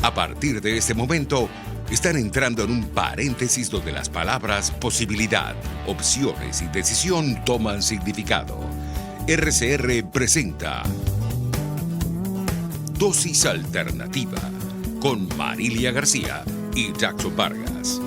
A partir de este momento, están entrando en un paréntesis donde las palabras posibilidad, opciones y decisión toman significado. RCR presenta Dosis Alternativa con Marilia García y Jackson Vargas.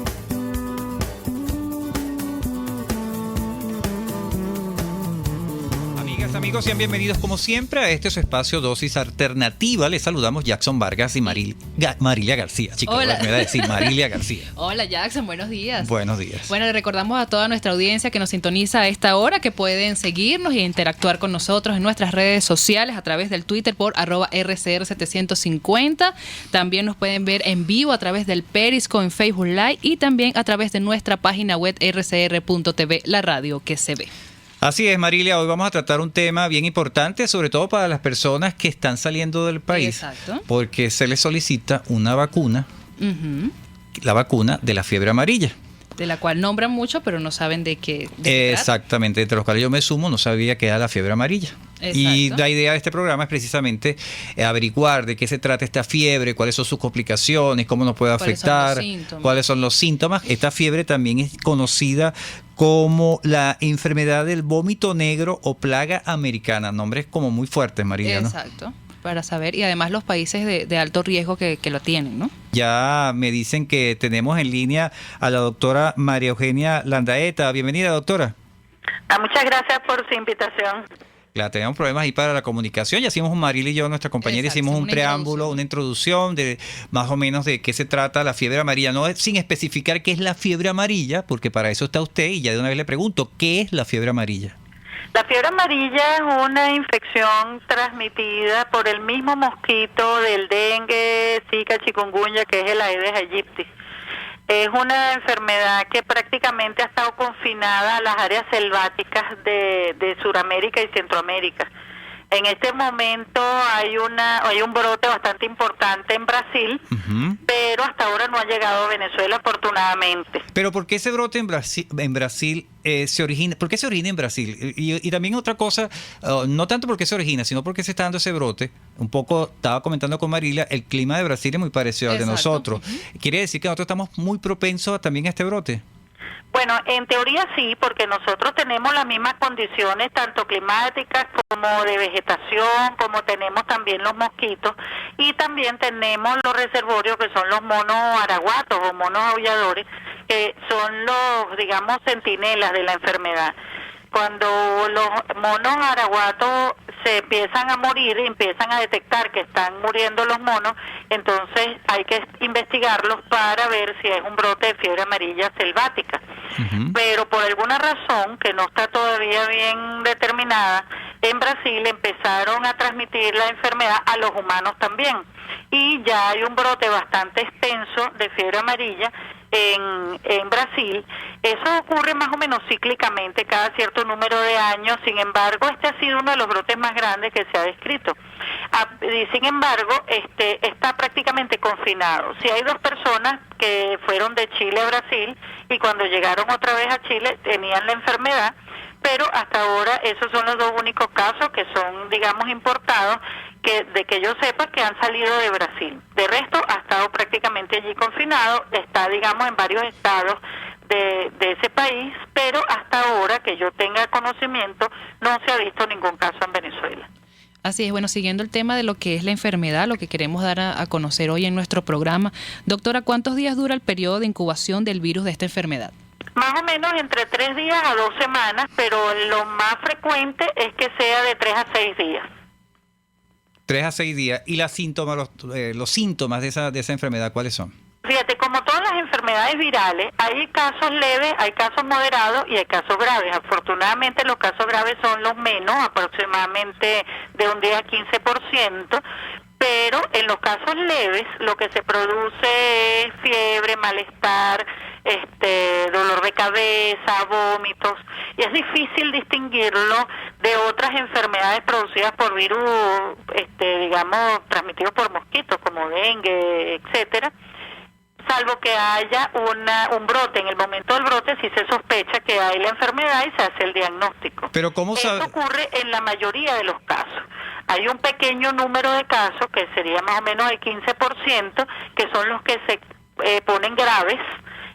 Amigos, sean bienvenidos como siempre a este su espacio Dosis Alternativa. Les saludamos Jackson Vargas y Marilia García. Chicos, Hola. me voy a decir Marilia García. Hola Jackson, buenos días. Buenos días. Bueno, le recordamos a toda nuestra audiencia que nos sintoniza a esta hora que pueden seguirnos e interactuar con nosotros en nuestras redes sociales a través del Twitter por @RCR750. También nos pueden ver en vivo a través del Periscope en Facebook Live y también a través de nuestra página web rcr.tv, la radio que se ve. Así es, Marilia, hoy vamos a tratar un tema bien importante, sobre todo para las personas que están saliendo del país. Exacto. Porque se les solicita una vacuna, la vacuna de la fiebre amarilla. De la cual nombran mucho, pero no saben de qué trata. Exactamente, entre los cuales yo me sumo, no sabía que era la fiebre amarilla. Exacto. Y la idea de este programa es precisamente averiguar de qué se trata esta fiebre, cuáles son sus complicaciones, cómo nos puede afectar, cuáles son los síntomas. Esta fiebre también es conocida como la enfermedad del vómito negro o plaga americana. Nombres como muy fuertes, María, ¿no? Exacto, para saber, y además los países de alto riesgo que lo tienen, ¿no? Ya me dicen que tenemos en línea a la doctora María Eugenia Landaeta. Bienvenida, doctora. Muchas gracias por su invitación. Claro, teníamos problemas ahí para la comunicación. Ya hicimos Maril y yo, nuestra compañera, Exacto, hicimos un preámbulo, una introducción de más o menos de qué se trata la fiebre amarilla. No sin especificar qué es la fiebre amarilla, porque para eso está usted, y ya de una vez le pregunto, ¿qué es la fiebre amarilla? La fiebre amarilla es una infección transmitida por el mismo mosquito del dengue, zika, chikungunya, que es el Aedes aegypti. Es una enfermedad que prácticamente ha estado confinada a las áreas selváticas de Sudamérica y Centroamérica. En este momento hay un brote bastante importante en Brasil, pero hasta ahora no ha llegado a Venezuela, afortunadamente. Pero ¿por qué ese brote en Brasil se origina? ¿Por qué se origina en Brasil? Y también otra cosa, no tanto por qué se origina, sino por qué se está dando ese brote. Un poco estaba comentando con Marilia, el clima de Brasil es muy parecido al de nosotros. ¿Quiere decir que nosotros estamos muy propensos también a este brote? Bueno, en teoría sí, porque nosotros tenemos las mismas condiciones, tanto climáticas como de vegetación, como tenemos también los mosquitos, y también tenemos los reservorios que son los monos araguatos o monos aulladores, que son los, digamos, centinelas de la enfermedad. Cuando los monos araguatos se empiezan a morir y empiezan a detectar que están muriendo los monos, entonces hay que investigarlos para ver si es un brote de fiebre amarilla selvática. Pero por alguna razón que no está todavía bien determinada, en Brasil empezaron a transmitir la enfermedad a los humanos también. Y ya hay un brote bastante extenso de fiebre amarilla en Brasil. Eso ocurre más o menos cíclicamente cada cierto número de años. Sin embargo, este ha sido uno de los brotes más grandes que se ha descrito. Y sin embargo, está prácticamente confinado. Si hay dos personas que fueron de Chile a Brasil y cuando llegaron otra vez a Chile tenían la enfermedad, pero hasta ahora esos son los dos únicos casos que son, digamos, importados, de que yo sepa, que han salido de Brasil. De resto, ha estado prácticamente allí confinado, está, digamos, en varios estados de ese país, pero hasta ahora, que yo tenga conocimiento, no se ha visto ningún caso en Venezuela. Así es, bueno, siguiendo el tema de lo que es la enfermedad, lo que queremos dar a conocer hoy en nuestro programa. Doctora, ¿cuántos días dura el periodo de incubación del virus de esta enfermedad? Más o menos entre 3 días a 2 semanas, pero lo más frecuente es que sea de 3 a 6 días. 3 a 6 días. ¿Y los síntomas de esa enfermedad cuáles son? Fíjate, como todas las enfermedades virales, hay casos leves, hay casos moderados y hay casos graves. Afortunadamente los casos graves son los menos, aproximadamente de un 10 a 15%, pero en los casos leves lo que se produce es fiebre, malestar, dolor de cabeza, vómitos, y es difícil distinguirlo de otras enfermedades producidas por virus, digamos, transmitidos por mosquitos como dengue, etcétera, salvo que haya un brote. En el momento del brote sí se sospecha que hay la enfermedad y se hace el diagnóstico. Pero ¿cómo sabe? Esto ocurre en la mayoría de los casos. Hay un pequeño número de casos, que sería más o menos el 15%, que son los que se ponen graves,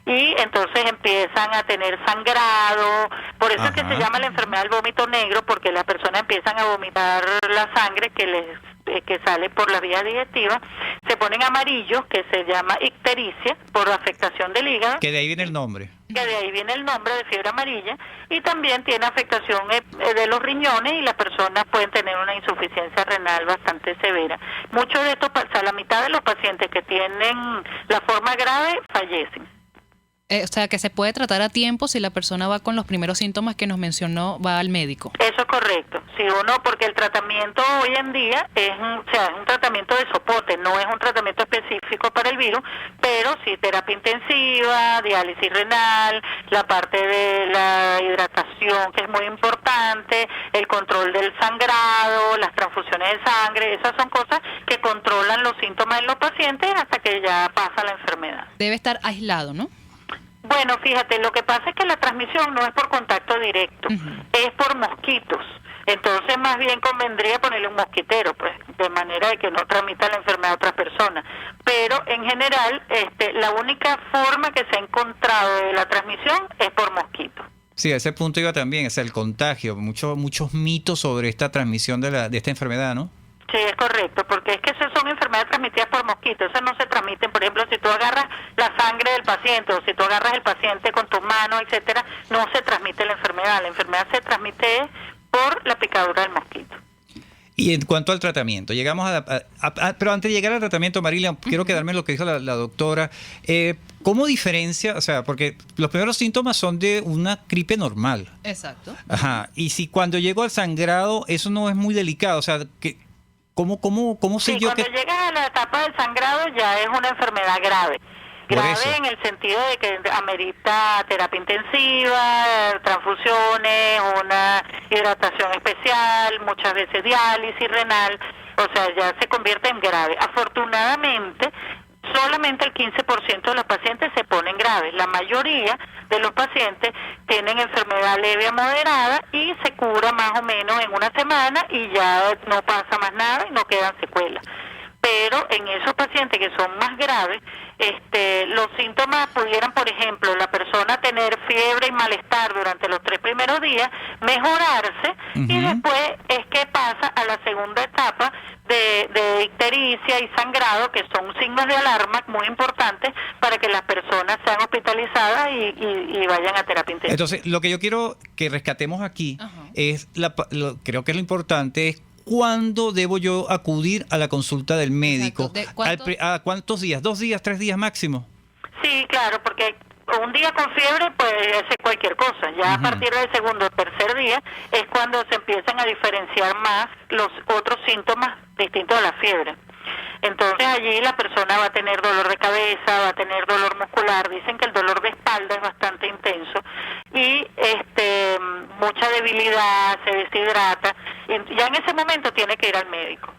y entonces empiezan a tener sangrado. Por eso es que se llama la enfermedad del vómito negro, porque las personas empiezan a vomitar la sangre que sale por la vía digestiva. Se ponen amarillos, que se llama ictericia, por afectación del hígado. Que de ahí viene el nombre. Que de ahí viene el nombre de fiebre amarilla. Y también tiene afectación de los riñones, y las personas pueden tener una insuficiencia renal bastante severa. Muchos de estos, o sea, la mitad de los pacientes que tienen la forma grave fallecen. O sea, que se puede tratar a tiempo si la persona va con los primeros síntomas que nos mencionó, va al médico. Eso es correcto. Si uno, porque el tratamiento hoy en día es un tratamiento de soporte, no es un tratamiento específico para el virus, pero sí terapia intensiva, diálisis renal, la parte de la hidratación, que es muy importante, el control del sangrado, las transfusiones de sangre, esas son cosas que controlan los síntomas en los pacientes hasta que ya pasa la enfermedad. Debe estar aislado, ¿no? Bueno, fíjate, lo que pasa es que la transmisión no es por contacto directo, es por mosquitos. Entonces, más bien convendría ponerle un mosquitero, pues, de manera de que no transmita la enfermedad a otras personas. Pero, en general, la única forma que se ha encontrado de la transmisión es por mosquitos. Sí, a ese punto iba también, es el contagio. Muchos mitos sobre esta transmisión de esta enfermedad, ¿no? Sí, es correcto, porque es que esas son enfermedades transmitidas por mosquitos. Esas no se transmiten, por ejemplo, si tú agarras la sangre del paciente o si tú agarras el paciente con tus manos, etcétera, no se transmite la enfermedad. La enfermedad se transmite por la picadura del mosquito. Y en cuanto al tratamiento, llegamos pero antes de llegar al tratamiento, Marilia, quiero quedarme en lo que dijo la doctora. ¿Cómo diferencia? O sea, porque los primeros síntomas son de una gripe normal. Exacto. Ajá. Y si cuando llego al sangrado, eso no es muy delicado. O sea, ¿cómo sé yo que...? Cuando llegas a la etapa del sangrado ya es una enfermedad grave. Grave en el sentido de que amerita terapia intensiva, transfusiones, una hidratación especial, muchas veces diálisis renal, o sea, ya se convierte en grave. Afortunadamente, solamente el 15% de los pacientes se ponen graves. La mayoría de los pacientes tienen enfermedad leve a moderada y se cura más o menos en una semana y ya no pasa más nada y no quedan secuelas. Pero en esos pacientes que son más graves, los síntomas pudieran, por ejemplo, la persona tener fiebre y malestar durante los 3 primeros días, mejorarse, y después es que pasa a la segunda etapa de ictericia y sangrado, que son signos de alarma muy importantes para que las personas sean hospitalizadas y vayan a terapia intensiva. Entonces, lo que yo quiero que rescatemos aquí es, creo que es lo importante, es ¿cuándo debo yo acudir a la consulta del médico? ¿A cuántos días? ¿2 días, 3 días máximo? Sí, claro, porque un día con fiebre puede ser cualquier cosa. Ya a partir del segundo o tercer día es cuando se empiezan a diferenciar más los otros síntomas distintos a la fiebre. Entonces allí la persona va a tener dolor de cabeza, va a tener dolor muscular. Dicen que el dolor de espalda es bastante intenso y mucha debilidad, se deshidrata. Y ya en ese momento tiene que ir al médico.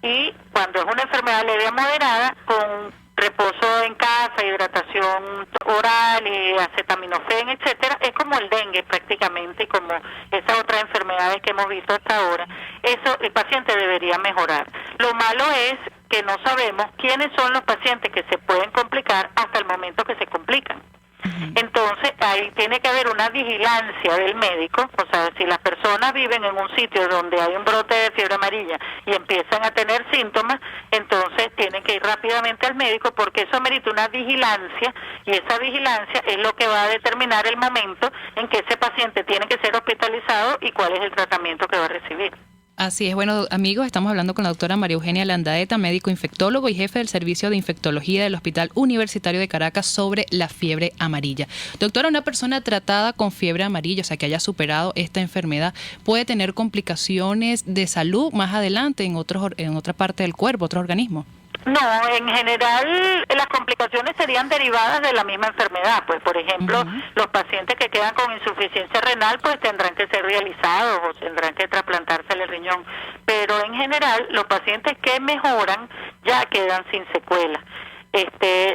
Y cuando es una enfermedad leve a moderada, con reposo en casa, hidratación oral y acetaminofén, etcétera, es como el dengue prácticamente, y como esas otras enfermedades que hemos visto hasta ahora. Eso el paciente debería mejorar. Lo malo es que no sabemos quiénes son los pacientes que se pueden complicar hasta el momento que se complican. Entonces ahí tiene que haber una vigilancia del médico, o sea, si las personas viven en un sitio donde hay un brote de fiebre amarilla y empiezan a tener síntomas, entonces tienen que ir rápidamente al médico, porque eso merita una vigilancia, y esa vigilancia es lo que va a determinar el momento en que ese paciente tiene que ser hospitalizado y cuál es el tratamiento que va a recibir. Así es. Bueno, amigos, estamos hablando con la doctora María Eugenia Landaeta, médico infectólogo y jefe del Servicio de Infectología del Hospital Universitario de Caracas, sobre la fiebre amarilla. Doctora, una persona tratada con fiebre amarilla, o sea, que haya superado esta enfermedad, ¿puede tener complicaciones de salud más adelante en otra parte del cuerpo, otro organismo? No, en general las complicaciones serían derivadas de la misma enfermedad. Pues, por ejemplo, los pacientes que quedan con insuficiencia renal pues tendrán que ser dializados o tendrán que trasplantarse el riñón. Pero en general los pacientes que mejoran ya quedan sin secuela.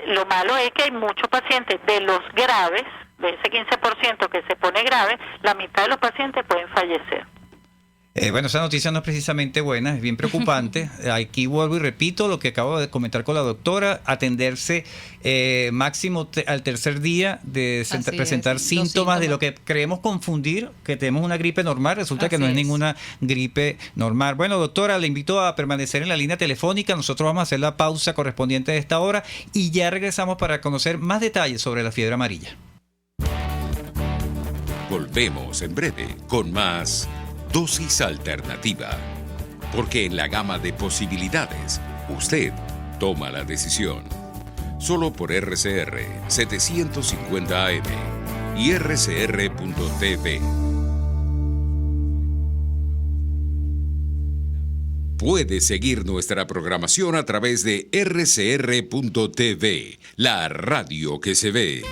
Lo malo es que hay muchos pacientes de los graves, de ese 15% que se pone grave, la mitad de los pacientes pueden fallecer. Bueno, esa noticia no es precisamente buena, es bien preocupante. Aquí vuelvo y repito lo que acabo de comentar con la doctora, atenderse máximo al tercer día de presentar síntomas de lo que creemos confundir, que tenemos una gripe normal, resulta que no es ninguna gripe normal. Bueno, doctora, le invito a permanecer en la línea telefónica, nosotros vamos a hacer la pausa correspondiente a esta hora y ya regresamos para conocer más detalles sobre la fiebre amarilla. Volvemos en breve con más Dosis Alternativa, porque en la gama de posibilidades, usted toma la decisión. Solo por RCR 750 AM y rcr.tv. Puede seguir nuestra programación a través de rcr.tv, la radio que se ve.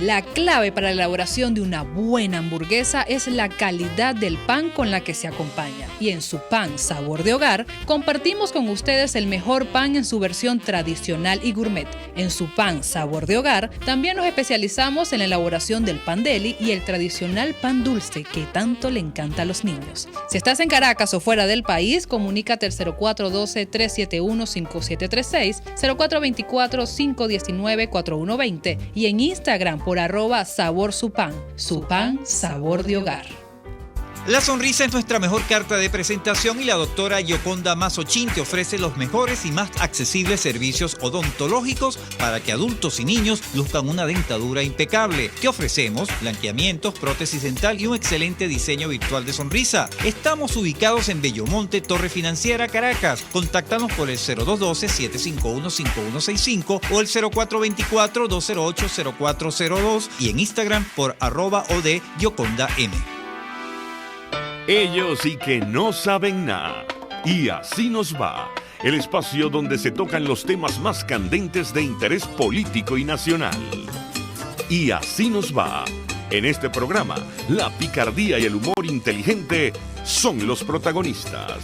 La clave para la elaboración de una buena hamburguesa es la calidad del pan con la que se acompaña. Y en su pan Sabor de Hogar, compartimos con ustedes el mejor pan en su versión tradicional y gourmet. En su pan Sabor de Hogar, también nos especializamos en la elaboración del pan deli y el tradicional pan dulce que tanto le encanta a los niños. Si estás en Caracas o fuera del país, comunícate al 0412-371-5736, 0424-519-4120 y en Instagram por @sabor su pan sabor de hogar. La sonrisa es nuestra mejor carta de presentación y la doctora Yoconda Mazzochín te ofrece los mejores y más accesibles servicios odontológicos para que adultos y niños luzcan una dentadura impecable. Te ofrecemos blanqueamientos, prótesis dental y un excelente diseño virtual de sonrisa. Estamos ubicados en Bellomonte, Torre Financiera, Caracas. Contáctanos por el 0212-751-5165 o el 0424-208-0402 y en Instagram por @OD-YocondaM. Ellos sí que no saben nada. Y así nos va. El espacio donde se tocan los temas más candentes de interés político y nacional. Y así nos va. En este programa, la picardía y el humor inteligente son los protagonistas.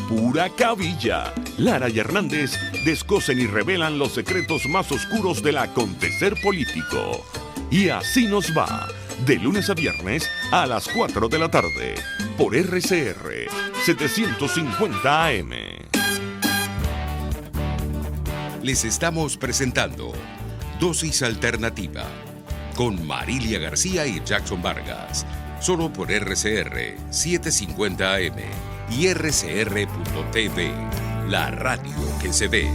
Pura cabilla. Lara y Hernández descosen y revelan los secretos más oscuros del acontecer político. Y así nos va. De lunes a viernes a las 4 de la tarde, por RCR 750 AM. Les estamos presentando Dosis Alternativa con Marilia García y Jackson Vargas, solo por RCR 750 AM y rcr.tv, la radio que se ve.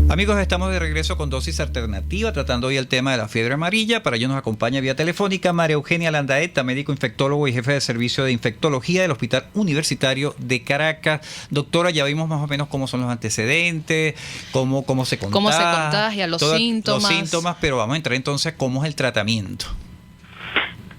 Amigos, estamos de regreso con Dosis Alternativa, tratando hoy el tema de la fiebre amarilla. Para ello nos acompaña vía telefónica María Eugenia Landaeta, médico infectólogo y jefe de servicio de infectología del Hospital Universitario de Caracas. Doctora, ya vimos más o menos cómo son los antecedentes, cómo se contagia. Cómo se contagia, los síntomas. Los síntomas, pero vamos a entrar entonces a cómo es el tratamiento.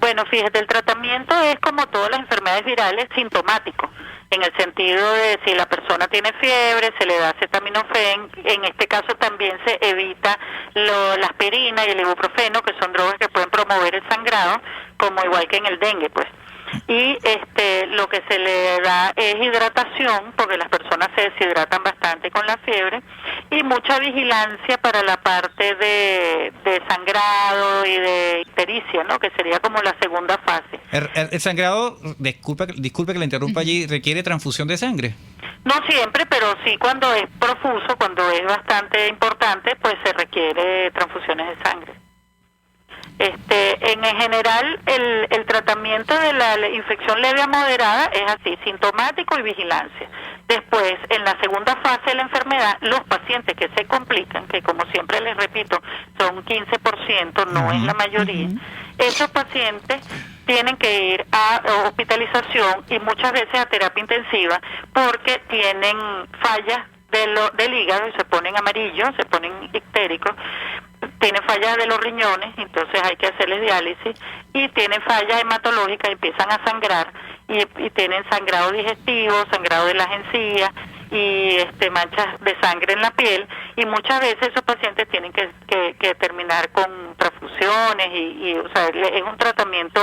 Bueno, fíjate, el tratamiento es como todas las enfermedades virales, sintomático, en el sentido de si la persona tiene fiebre, se le da acetaminofén. En este caso también se evita la aspirina y el ibuprofeno, que son drogas que pueden promover el sangrado, como igual que en el dengue, pues. Y lo que se le da es hidratación, porque las personas se deshidratan bastante con la fiebre, y mucha vigilancia para la parte de sangrado y de ictericia, ¿no? Que sería como la segunda fase. El sangrado, disculpe que le interrumpa allí, ¿requiere transfusión de sangre? No siempre, pero sí cuando es profuso, cuando es bastante importante, pues se requiere transfusiones de sangre. En general, el tratamiento de la infección leve a moderada es así, sintomático y vigilancia. Después, en la segunda fase de la enfermedad, los pacientes que se complican, que como siempre les repito, son 15%, no es la mayoría, esos pacientes tienen que ir a hospitalización y muchas veces a terapia intensiva porque tienen fallas del hígado y se ponen amarillos, se ponen ictéricos, tienen fallas de los riñones, entonces hay que hacerles diálisis, y tienen fallas hematológicas, empiezan a sangrar y tienen sangrado digestivo, sangrado de las encías y manchas de sangre en la piel, y muchas veces esos pacientes tienen que terminar con transfusiones y o sea, es un tratamiento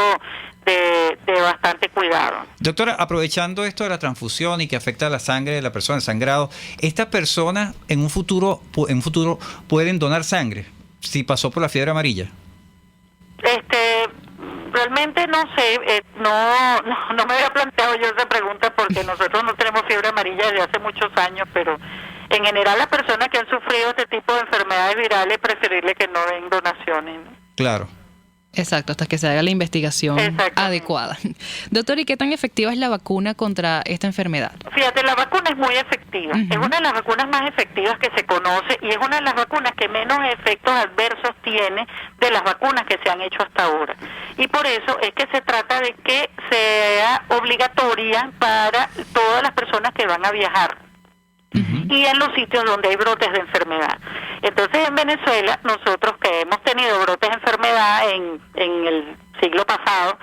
de bastante cuidado. Doctora, aprovechando esto de la transfusión y que afecta a la sangre de la persona, el sangrado, ¿estas personas en un futuro pueden donar sangre si pasó por la fiebre amarilla? realmente no sé, no me había planteado yo esa pregunta porque nosotros no tenemos fiebre amarilla desde hace muchos años, pero en general las personas que han sufrido este tipo de enfermedades virales, preferible que no den donaciones, ¿no? Claro. Exacto, hasta que se haga la investigación adecuada. Doctor, ¿y qué tan efectiva es la vacuna contra esta enfermedad? Fíjate, la vacuna es muy efectiva. Es una de las vacunas más efectivas que se conoce y es una de las vacunas que menos efectos adversos tiene de las vacunas que se han hecho hasta ahora. Y por eso es que se trata de que sea obligatoria para todas las personas que van a viajar y en los sitios donde hay brotes de enfermedad. Entonces, en Venezuela, nosotros que hemos tenido brotes de enfermedad en el siglo pasado,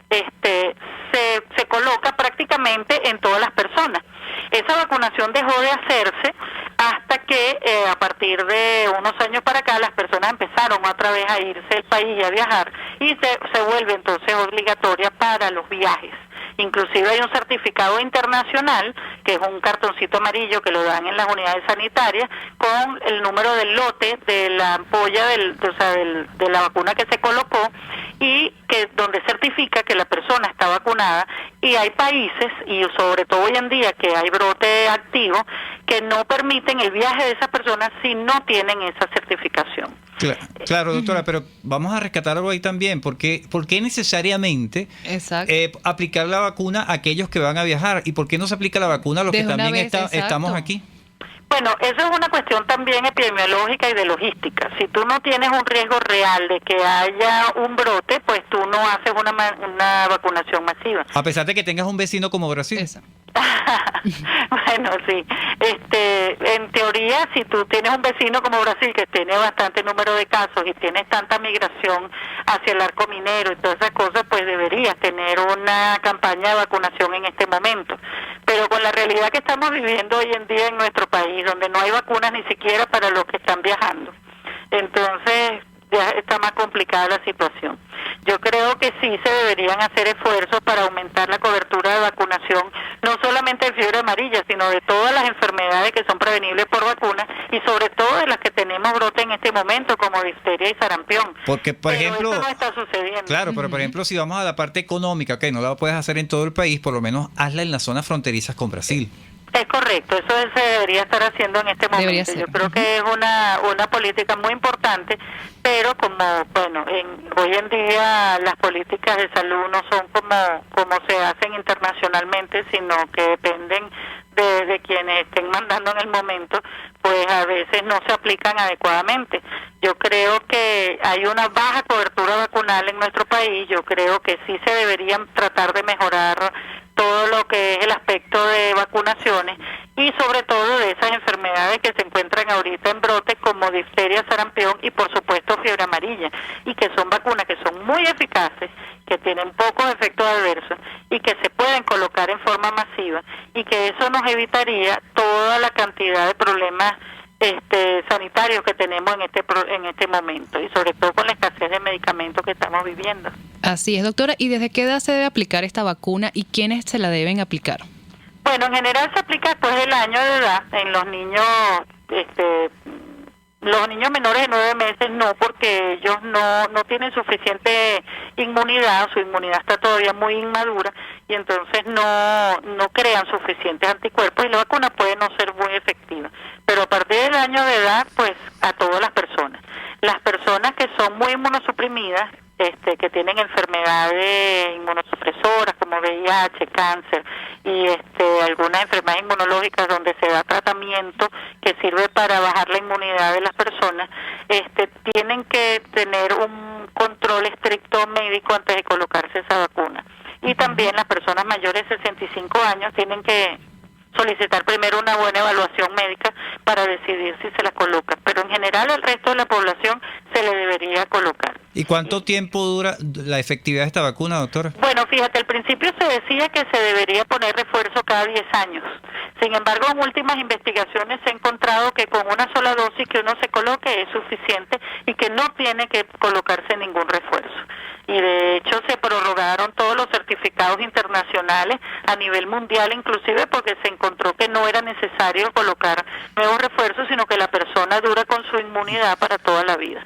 se coloca prácticamente en todas las personas. Esa vacunación dejó de hacerse hasta que a partir de unos años para acá las personas empezaron otra vez a irse del país y a viajar y se vuelve entonces obligatoria para los viajes. Inclusive hay un certificado internacional, que es un cartoncito amarillo que lo dan en las unidades sanitarias, con el número del lote de la ampolla de la vacuna que se colocó, y que donde certifica que la persona está vacunada. Y hay países, y sobre todo hoy en día que hay brote activo, que no permiten el viaje de esas personas si no tienen esa certificación. Claro, doctora, pero vamos a rescatar algo ahí también. ¿Por qué necesariamente aplicar la vacuna a aquellos que van a viajar? ¿Y por qué no se aplica la vacuna a los que también estamos aquí? Bueno, eso es una cuestión también epidemiológica y de logística. Si tú no tienes un riesgo real de que haya un brote, pues tú no haces una vacunación masiva. A pesar de que tengas un vecino como Brasil. Bueno, sí. En teoría, si tú tienes un vecino como Brasil que tiene bastante número de casos y tienes tanta migración hacia el arco minero y todas esas cosas, pues deberías tener una campaña de vacunación en este momento. Pero con la realidad que estamos viviendo hoy en día en nuestro país, donde no hay vacunas ni siquiera para los que están viajando, entonces ya está más complicada la situación. Yo creo que sí se deberían hacer esfuerzos para aumentar la cobertura de vacunación, no solamente de fiebre amarilla, sino de todas las enfermedades que son prevenibles por vacunas y sobre todo de las que tenemos brote en este momento, como difteria y sarampión. Porque, por ejemplo, eso no está sucediendo. Claro, pero por ejemplo, si vamos a la parte económica, que no la puedes hacer en todo el país, por lo menos hazla en las zonas fronterizas con Brasil. Es correcto, eso se debería estar haciendo en este momento. Yo creo que es una política muy importante, pero como, bueno, hoy en día las políticas de salud no son como se hacen internacionalmente, sino que dependen de quienes estén mandando en el momento, pues a veces no se aplican adecuadamente. Yo creo que hay una baja cobertura vacunal en nuestro país. Yo creo que sí se deberían tratar de mejorar todo lo que es el aspecto de vacunaciones y sobre todo de esas enfermedades que se encuentran ahorita en brote como difteria, sarampión y por supuesto fiebre amarilla, y que son vacunas que son muy eficaces, que tienen pocos efectos adversos y que se pueden colocar en forma masiva, y que eso nos evitaría toda la cantidad de problemas sanitarios que tenemos en este momento, y sobre todo con la escasez de medicamentos que estamos viviendo. Así es, doctora. ¿Y desde qué edad se debe aplicar esta vacuna y quiénes se la deben aplicar? Bueno, en general se aplica después del año de edad. En los niños menores de 9 meses no, porque ellos no tienen suficiente inmunidad, su inmunidad está todavía muy inmadura y entonces no crean suficientes anticuerpos y la vacuna puede no ser muy efectiva. Pero a partir del año de edad, pues a todas las personas. Las personas que son muy inmunosuprimidas, que tienen enfermedades inmunosupresoras como VIH, cáncer y algunas enfermedades inmunológicas donde se da tratamiento que sirve para bajar la inmunidad de las personas, tienen que tener un control estricto médico antes de colocarse esa vacuna. Y también las personas mayores de 65 años tienen que solicitar primero una buena evaluación médica para decidir si se la colocan, pero en general al resto de la población se le debería colocar. ¿Y cuánto tiempo dura la efectividad de esta vacuna, doctora? Bueno, fíjate, al principio se decía que se debería poner refuerzo cada 10 años. Sin embargo, en últimas investigaciones se ha encontrado que con una sola dosis que uno se coloque es suficiente y que no tiene que colocarse ningún refuerzo. Y de hecho se prorrogaron todos los certificados internacionales a nivel mundial, inclusive porque se encontró que no era necesario colocar nuevos refuerzos, sino que la persona dura con su inmunidad para toda la vida.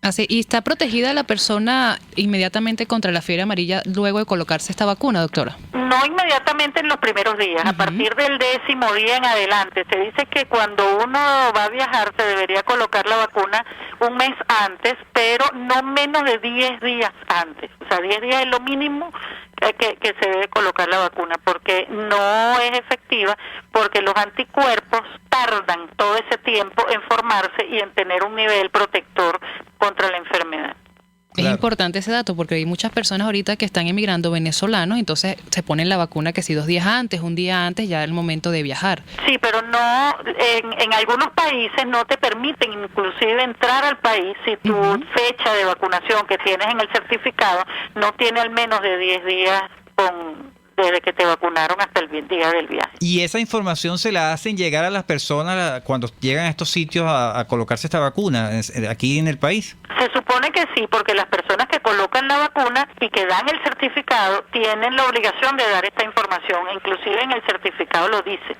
Así, ¿y está protegida la persona inmediatamente contra la fiebre amarilla luego de colocarse esta vacuna, doctora? No inmediatamente en los primeros días, a partir del 10º día en adelante. Se dice que cuando uno va a viajar se debería colocar la vacuna un mes antes, pero no menos de 10 días antes. O sea, 10 días es lo mínimo que se debe colocar la vacuna, porque no es efectiva, porque los anticuerpos tardan todo ese tiempo en formarse y en tener un nivel protector contra la enfermedad. Claro. Es importante ese dato porque hay muchas personas ahorita que están emigrando venezolanos, entonces se ponen la vacuna que si 2 días antes, un día antes, ya es el momento de viajar. Sí, pero no, en algunos países no te permiten inclusive entrar al país si tu fecha de vacunación que tienes en el certificado no tiene al menos de 10 días desde que te vacunaron hasta el día del viaje. ¿Y esa información se la hacen llegar a las personas cuando llegan a estos sitios a colocarse esta vacuna aquí en el país? Se supone que sí, porque las personas que colocan la vacuna y que dan el certificado tienen la obligación de dar esta información, inclusive en el certificado lo dice.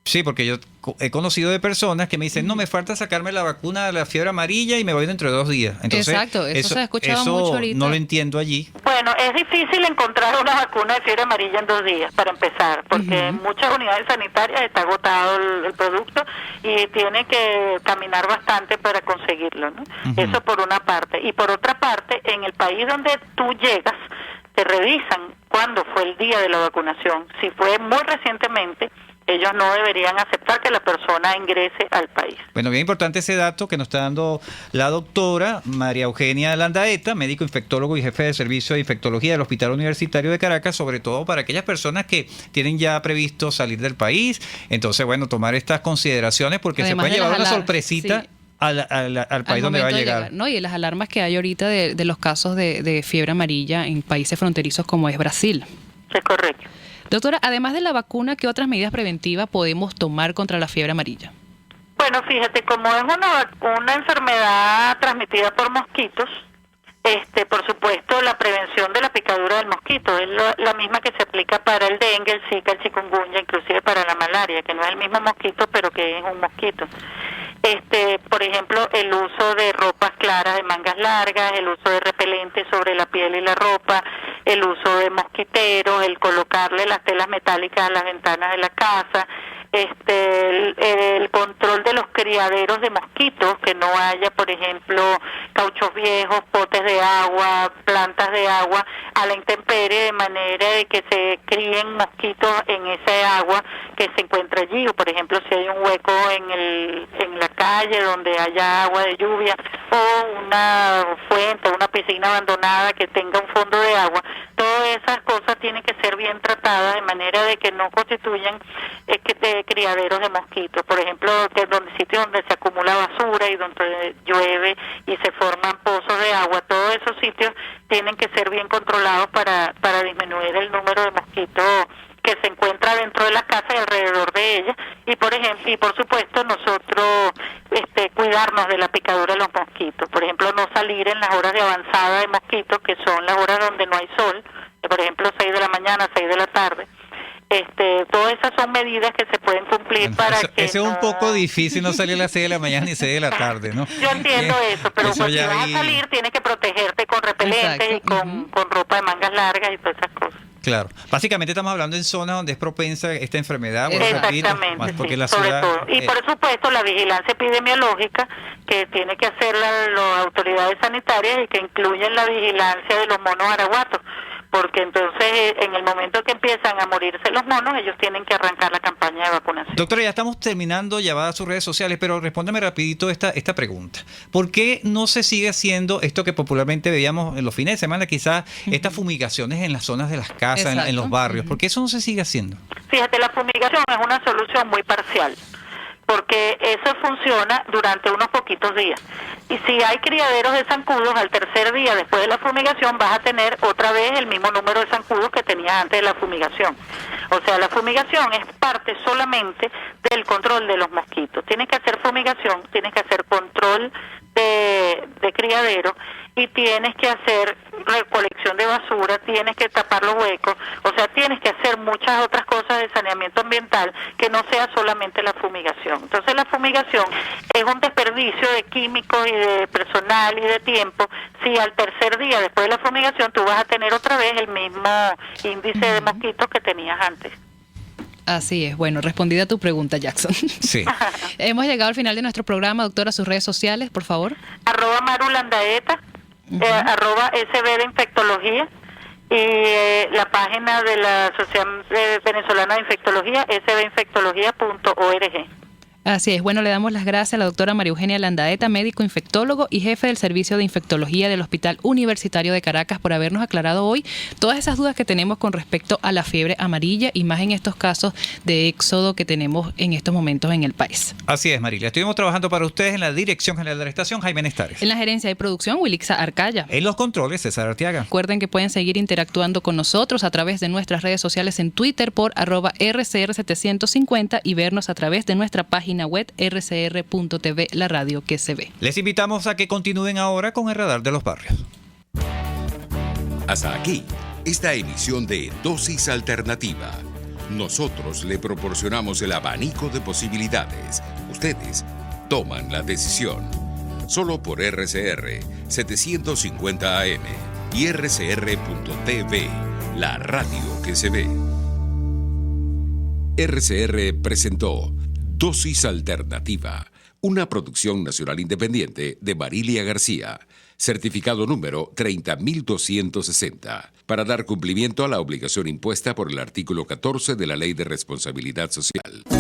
Sí, porque yo he conocido de personas que me dicen, no, me falta sacarme la vacuna de la fiebre amarilla y me voy dentro de 2 días. Entonces, exacto, eso se ha escuchado mucho ahorita. No lo entiendo allí. Bueno, es difícil encontrar una vacuna de fiebre amarilla en 2 días, para empezar, porque en muchas unidades sanitarias está agotado el producto y tiene que caminar bastante para conseguirlo, ¿no? Eso por una parte. Y por otra parte, en el país donde tú llegas, te revisan cuándo fue el día de la vacunación. Si fue muy recientemente, ellos no deberían aceptar que la persona ingrese al país. Bueno, bien importante ese dato que nos está dando la doctora María Eugenia Landaeta, médico infectólogo y jefe de servicio de infectología del Hospital Universitario de Caracas, sobre todo para aquellas personas que tienen ya previsto salir del país. Entonces, bueno, tomar estas consideraciones porque además se puede llevar una sorpresita. Sí. Al país donde va a llegar. ¿No? Y las alarmas que hay ahorita de los casos de fiebre amarilla en países fronterizos como es Brasil. Es correcto. Doctora, además de la vacuna, ¿qué otras medidas preventivas podemos tomar contra la fiebre amarilla? Bueno, fíjate, como es una enfermedad transmitida por mosquitos, por supuesto, la prevención de la picadura del mosquito es la misma que se aplica para el dengue, el zika, el chikungunya, inclusive para la malaria, que no es el mismo mosquito, pero que es un mosquito. Por ejemplo, el uso de ropas claras de mangas largas, el uso de repelentes sobre la piel y la ropa, el uso de mosquiteros, el colocarle las telas metálicas a las ventanas de la casa, el control de los criaderos de mosquitos, que no haya, por ejemplo, cauchos viejos, potes de agua, plantas de agua a la intemperie, de manera de que se críen mosquitos en ese agua que se encuentra allí, o por ejemplo si hay un hueco en la calle donde haya agua de lluvia, o una fuente, una piscina abandonada que tenga un fondo de agua. Todas esas cosas tienen que ser bien tratadas de manera de que no constituyan criaderos de mosquitos. Por ejemplo, sitios donde se acumula basura y donde llueve y se forman pozos de agua, todos esos sitios tienen que ser bien controlados para disminuir el número de mosquitos que se encuentra dentro de las casas y alrededor de ellas. Y por supuesto nosotros cuidarnos de la picadura de los mosquitos. Por ejemplo, no salir en las horas de avanzada de mosquitos, que son las horas donde no hay sol, por ejemplo 6 de la mañana, 6 de la tarde. Todas esas son medidas que se pueden cumplir para que eso es un poco difícil, no salir a las 6 de la mañana ni 6 de la tarde, ¿no? Yo entiendo eso, pero cuando si vas a salir tienes que protegerte con repelentes y con ropa de mangas largas y todas esas cosas. Claro, básicamente estamos hablando en zonas donde es propensa esta enfermedad. Exactamente, más porque sí, la sobre ciudad, todo. Y por supuesto la vigilancia epidemiológica que tiene que hacer las autoridades sanitarias y que incluyen la vigilancia de los monos araguatos, porque entonces en el momento que empiezan a morirse los monos, ellos tienen que arrancar la campaña de vacunación. Doctora, ya estamos terminando, ya va a sus redes sociales, pero respóndeme rapidito esta pregunta. ¿Por qué no se sigue haciendo esto que popularmente veíamos en los fines de semana, quizás estas fumigaciones en las zonas de las casas, en los barrios? ¿Por qué eso no se sigue haciendo? Fíjate, la fumigación es una solución muy parcial, porque eso funciona durante unos poquitos días. Y si hay criaderos de zancudos, al tercer día después de la fumigación vas a tener otra vez el mismo número de zancudos que tenías antes de la fumigación. O sea, la fumigación es parte solamente del control de los mosquitos. Tienes que hacer fumigación, tienes que hacer control de criadero, y tienes que hacer recolección de basura, tienes que tapar los huecos, o sea, tienes que hacer muchas otras cosas de saneamiento ambiental que no sea solamente la fumigación. Entonces la fumigación es un desperdicio de químicos y de personal y de tiempo. Si al tercer día después de la fumigación tú vas a tener otra vez el mismo índice de mosquitos que tenías antes. Así es. Bueno, respondida tu pregunta, Jackson. Sí. Hemos llegado al final de nuestro programa. Doctora, sus redes sociales, por favor. @Marulandaeta, @SB de Infectología, y la página de la Asociación Venezolana de Infectología, sbinfectología.org. Así es. Bueno, le damos las gracias a la doctora María Eugenia Landaeta, médico infectólogo y jefe del Servicio de Infectología del Hospital Universitario de Caracas, por habernos aclarado hoy todas esas dudas que tenemos con respecto a la fiebre amarilla y más en estos casos de éxodo que tenemos en estos momentos en el país. Así es, Marilia. Estuvimos trabajando para ustedes en la Dirección General de la Estación, Jaime Nestares. En la gerencia de producción, Wilixa Arcaya. En los controles, César Arteaga. Recuerden que pueden seguir interactuando con nosotros a través de nuestras redes sociales en Twitter por @RCR750 y vernos a través de nuestra página web rcr.tv, la radio que se ve. Les invitamos a que continúen ahora con el Radar de los Barrios. Hasta aquí, esta emisión de Dosis Alternativa. Nosotros le proporcionamos el abanico de posibilidades. Ustedes toman la decisión. Solo por RCR 750 AM y RCR.tv, la radio que se ve. RCR presentó Dosis Alternativa, una producción nacional independiente de Marilia García, certificado número 30.260, para dar cumplimiento a la obligación impuesta por el artículo 14 de la Ley de Responsabilidad Social.